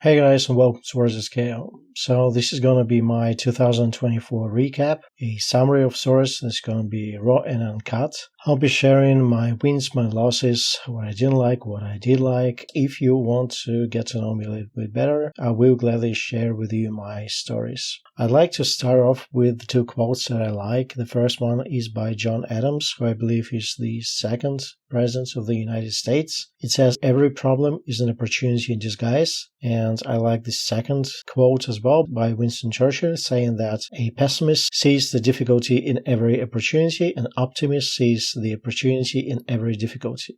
Hey guys, and welcome to Where's the Scale. So this is going to be my 2024 recap, a summary of sorts that's going to be raw and uncut. I'll be sharing my wins, my losses, what I didn't like, what I did like. If you want to get to know me a little bit better, I will gladly share with you my stories. I'd like to start off with two quotes that I like. The first one is by John Adams, who I believe is the second president of the United States. It says, "Every problem is an opportunity in disguise." And I like the second quote as well by Winston Churchill, saying that a pessimist sees the difficulty in every opportunity, an optimist sees the opportunity in every difficulty.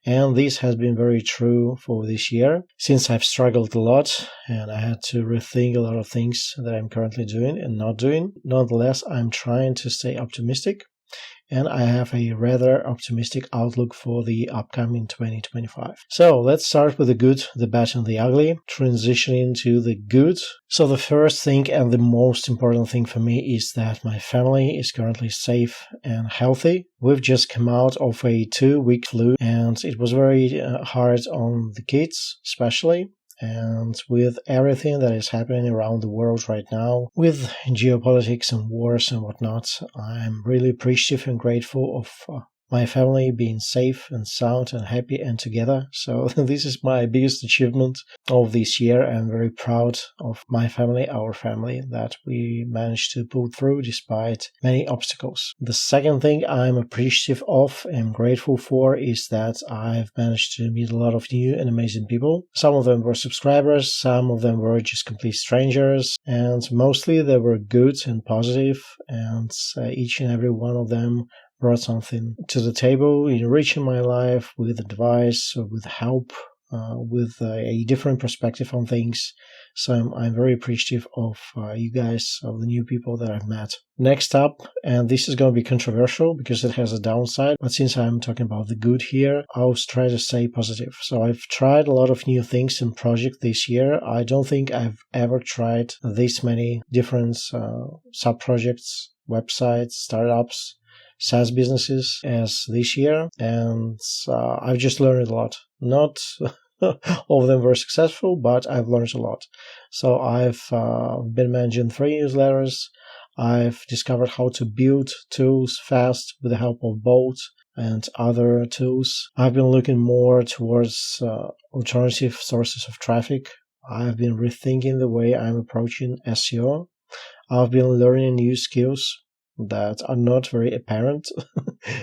And this has been very true for this year, since I've struggled a lot and I had to rethink a lot of things that I'm currently doing and not doing. Nonetheless, I'm trying to stay optimistic, and I have a rather optimistic outlook for the upcoming 2025. So let's start with the good, the bad, and the ugly, transitioning to the good. So the first thing and the most important thing for me is that my family is currently safe and healthy. We've just come out of a 2-week flu, and it was very hard on the kids, especially. And with everything that is happening around the world right now, with geopolitics and wars and whatnot, I'm really appreciative and grateful of my family being safe and sound and happy and together. So this is my biggest achievement of this year. I'm very proud of my family, our family, that we managed to pull through despite many obstacles. The second thing I'm appreciative of and grateful for is that I've managed to meet a lot of new and amazing people. Some of them were subscribers, some of them were just complete strangers, and mostly they were good and positive, and each and every one of them brought something to the table, enriching my life with advice, with help, with a different perspective on things. So I'm very appreciative of you guys, of the new people that I've met. Next up, and this is going to be controversial because it has a downside, but since I'm talking about the good here, I'll try to stay positive. So I've tried a lot of new things and projects this year. I don't think I've ever tried this many different sub-projects, websites, startups, SaaS businesses as this year, and I've just learned a lot. Not all of them were successful, but I've learned a lot. So I've been managing 3 newsletters. I've discovered how to build tools fast with the help of Bolt and other tools. I've been looking more towards alternative sources of traffic. I've been rethinking the way I'm approaching SEO. I've been learning new skills that are not very apparent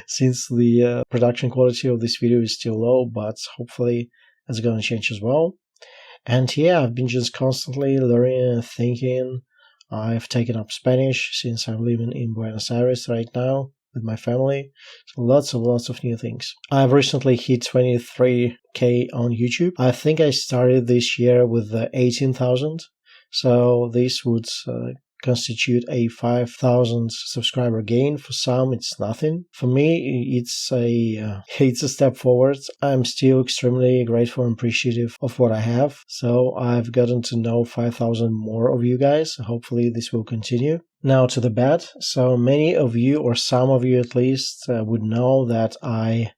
since the production quality of this video is still low, but hopefully it's going to change as well. And yeah, I've been just constantly learning and thinking. I've taken up Spanish since I'm living in Buenos Aires right now with my family. So lots of new things. I've recently hit 23K on YouTube. I think I started this year with 18,000. So this would constitute a 5,000 subscriber gain. For some, it's nothing. For me, it's a step forward. I'm still extremely grateful and appreciative of what I have. So I've gotten to know 5,000 more of you guys. Hopefully this will continue. Now to the bad. So many of you, or some of you at least, would know that I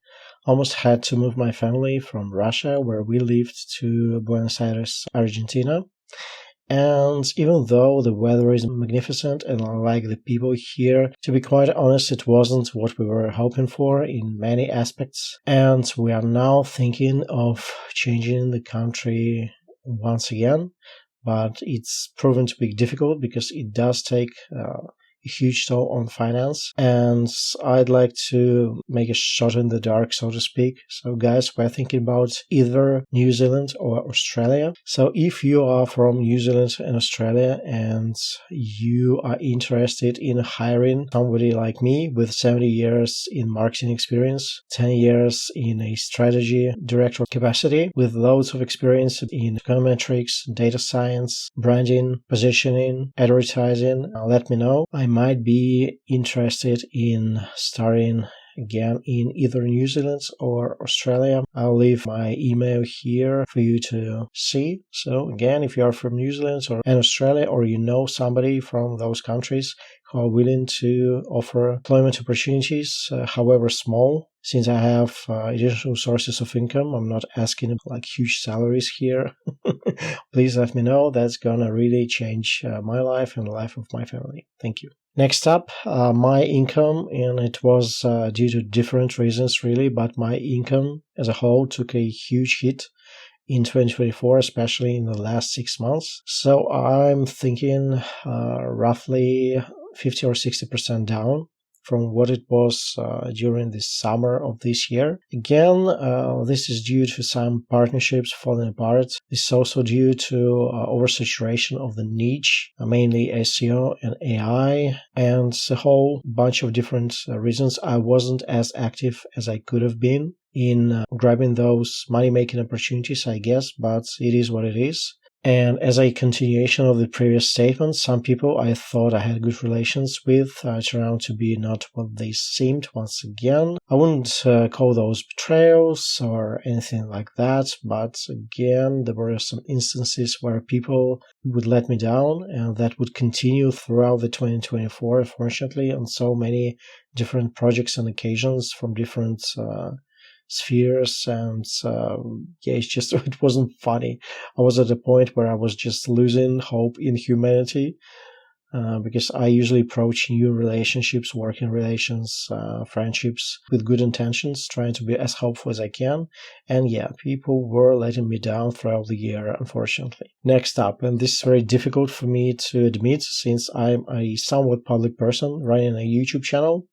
almost had to move my family from Russia, where we lived, to Buenos Aires, Argentina. And even though the weather is magnificent and I like the people here, to be quite honest, it wasn't what we were hoping for in many aspects. And we are now thinking of changing the country once again, but it's proven to be difficult because it does take a huge toll on finance, and I'd like to make a shot in the dark, so to speak. So guys, we're thinking about either New Zealand or Australia. So if you are from New Zealand and Australia and you are interested in hiring somebody like me with 70 years in marketing experience, 10 years in a strategy director capacity, with loads of experience in econometrics, data science, branding, positioning, advertising, let me know. I might be interested in starting again in either New Zealand or Australia. I'll leave my email here for you to see. So again, if you are from New Zealand and Australia, or you know somebody from those countries who are willing to offer employment opportunities, however small, since I have additional sources of income, I'm not asking like huge salaries here. Please let me know. That's gonna really change my life and the life of my family. Thank you. Next up, my income, and it was due to different reasons really, but my income as a whole took a huge hit in 2024, especially in the last 6 months. So I'm thinking roughly 50 or 60% down from what it was during the summer of this year. Again, this is due to some partnerships falling apart. This is also due to oversaturation of the niche, mainly SEO and AI, and a whole bunch of different reasons. I wasn't as active as I could have been in grabbing those money-making opportunities, I guess, but it is what it is. And as a continuation of the previous statement, some people I thought I had good relations with turned out to be not what they seemed once again. I wouldn't call those betrayals or anything like that, but again, there were some instances where people would let me down, and that would continue throughout the 2024, unfortunately, on so many different projects and occasions from different spheres, and it wasn't funny. I was at a point where I was just losing hope in humanity, because I usually approach new relationships, working relations, friendships with good intentions, trying to be as helpful as I can, and yeah, people were letting me down throughout the year, unfortunately. Next up, and this is very difficult for me to admit since I'm a somewhat public person running a YouTube channel,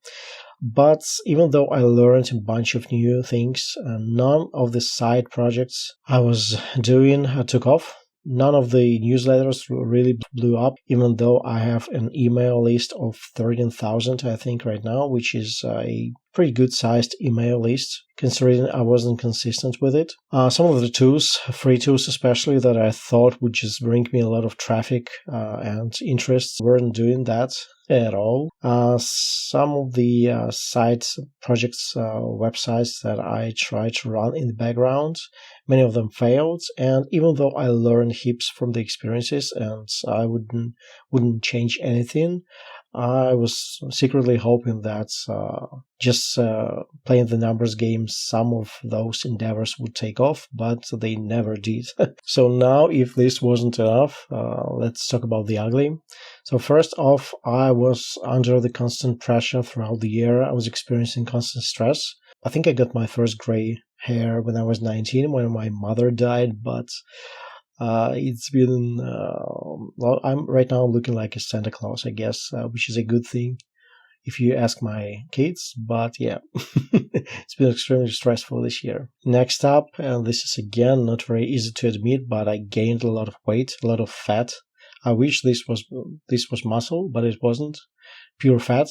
but even though I learned a bunch of new things, none of the side projects I was doing took off. None of the newsletters really blew up, even though I have an email list of 13,000, I think, right now, which is a pretty good-sized email list, considering I wasn't consistent with it. Some of the tools, free tools especially, that I thought would just bring me a lot of traffic and interest, weren't doing that at all. Some of the side projects, websites that I tried to run in the background, many of them failed, and even though I learned heaps from the experiences and I wouldn't change anything, I was secretly hoping that just playing the numbers game, some of those endeavors would take off, but they never did. So now, if this wasn't enough, let's talk about the ugly. So first off, I was under the constant pressure throughout the year. I was experiencing constant stress. I think I got my first gray hair when I was 19, when my mother died, but it's been, I'm right now looking like a Santa Claus, I guess, which is a good thing if you ask my kids, but yeah, it's been extremely stressful this year. Next up, and this is again not very easy to admit, but I gained a lot of weight, a lot of fat. I wish this was muscle, but it wasn't, pure fat.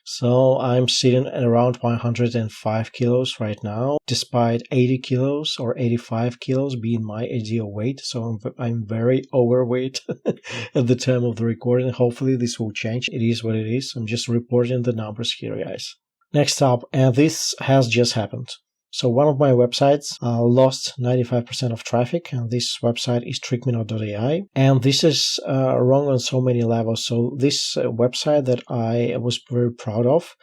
So I'm sitting at around 105 kilos right now, despite 80 kilos or 85 kilos being my ideal weight. So I'm very overweight at the time of the recording. Hopefully this will change. It is what it is. I'm just reporting the numbers here, guys. Next up, and this has just happened. So one of my websites lost 95% of traffic, and this website is trickminot.ai. And this is wrong on so many levels. So this website that I was very proud of,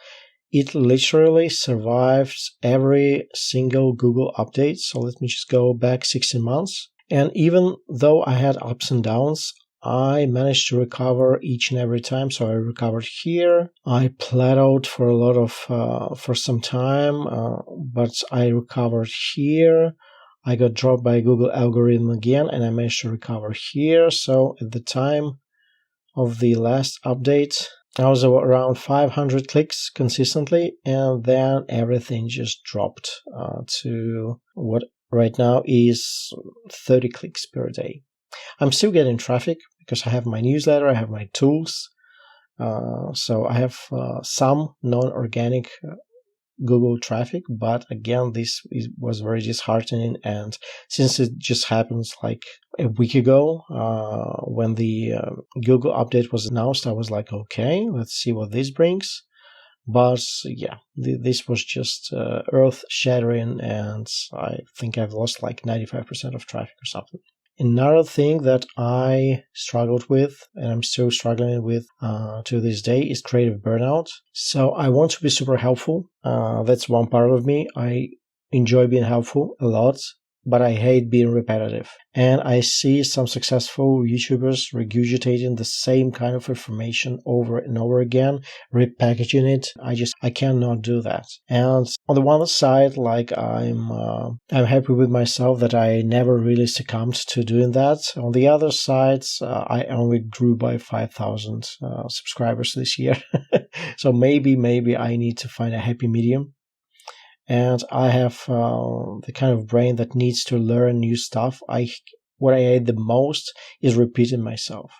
it literally survived every single Google update. So let me just go back 16 months. And even though I had ups and downs, I managed to recover each and every time. So I recovered here. I plateaued for a lot of, for some time, but I recovered here. I got dropped by Google algorithm again, and I managed to recover here. So at the time of the last update, I was around 500 clicks consistently, and then everything just dropped to what right now is 30 clicks per day. I'm still getting traffic because I have my newsletter, I have my tools. So I have some non-organic Google traffic, but again, this was very disheartening. And since it just happens like a week ago, when the Google update was announced, I was like, okay, let's see what this brings. But yeah, this was just earth-shattering, and I think I've lost like 95% of traffic or something. Another thing that I struggled with, and I'm still struggling with to this day, is creative burnout. So I want to be super helpful. That's one part of me. I enjoy being helpful a lot, but I hate being repetitive. And I see some successful YouTubers regurgitating the same kind of information over and over again, repackaging it. I cannot do that. And on the one side, like I'm happy with myself that I never really succumbed to doing that. On the other side, I only grew by 5,000 subscribers this year. So maybe I need to find a happy medium. And I have the kind of brain that needs to learn new stuff. What I hate the most is repeating myself.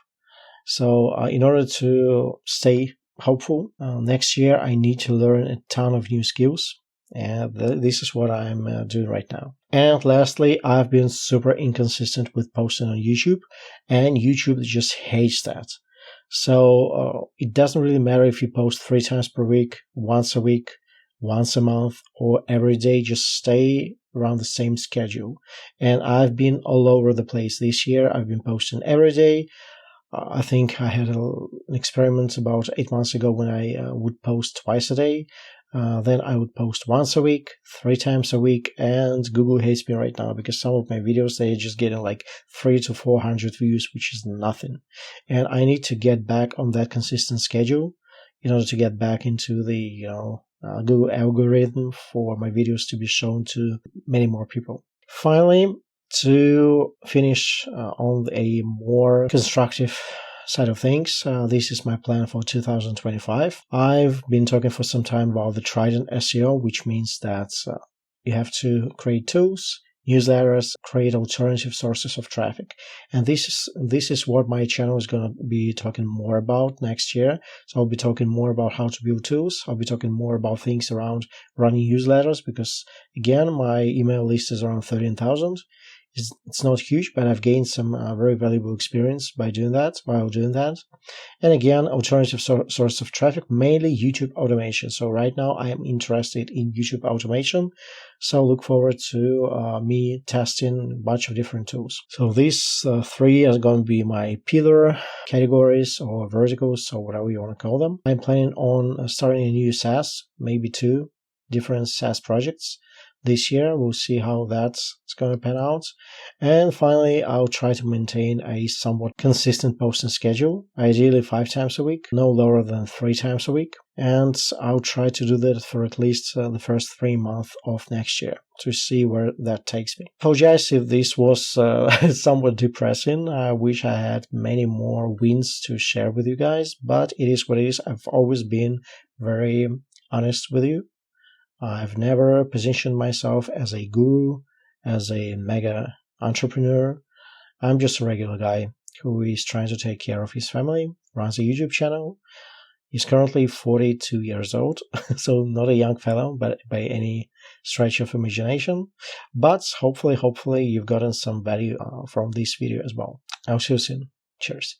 So in order to stay hopeful, next year I need to learn a ton of new skills. And this is what I'm doing right now. And lastly, I've been super inconsistent with posting on YouTube, and YouTube just hates that. So it doesn't really matter if you post 3 times per week, once a week, once a month, or every day. Just stay around the same schedule. And I've been all over the place this year. I've been posting every day. I think I had an experiment about 8 months ago when I would post twice a day. Then I would post once a week, 3 times a week, and Google hates me right now because some of my videos, they're just getting like 300 to 400 views, which is nothing. And I need to get back on that consistent schedule in order to get back into the Google algorithm for my videos to be shown to many more people. Finally, to finish on a more constructive side of things, this is my plan for 2025. I've been talking for some time about the Trident SEO, which means that you have to create tools, newsletters, create alternative sources of traffic. And this is what my channel is going to be talking more about next year. So I'll be talking more about how to build tools. I'll be talking more about things around running newsletters, because again, my email list is around 13,000. It's not huge, but I've gained some very valuable experience by doing that, while doing that. And again, alternative source of traffic, mainly YouTube automation. So right now I am interested in YouTube automation. So look forward to me testing a bunch of different tools. So these 3 are going to be my pillar categories or verticals, or whatever you want to call them. I'm planning on starting a new SaaS, maybe 2 different SaaS projects this year. We'll see how that's going to pan out. And finally, I'll try to maintain a somewhat consistent posting schedule, ideally 5 times a week, no lower than 3 times a week. And I'll try to do that for at least the first 3 months of next year to see where that takes me. Apologize if this was somewhat depressing. I wish I had many more wins to share with you guys, but it is what it is. I've always been very honest with you. I've never positioned myself as a guru, as a mega entrepreneur. I'm just a regular guy who is trying to take care of his family, runs a YouTube channel. He's currently 42 years old, so not a young fellow, but by any stretch of imagination. But hopefully you've gotten some value from this video as well. I'll see you soon. Cheers.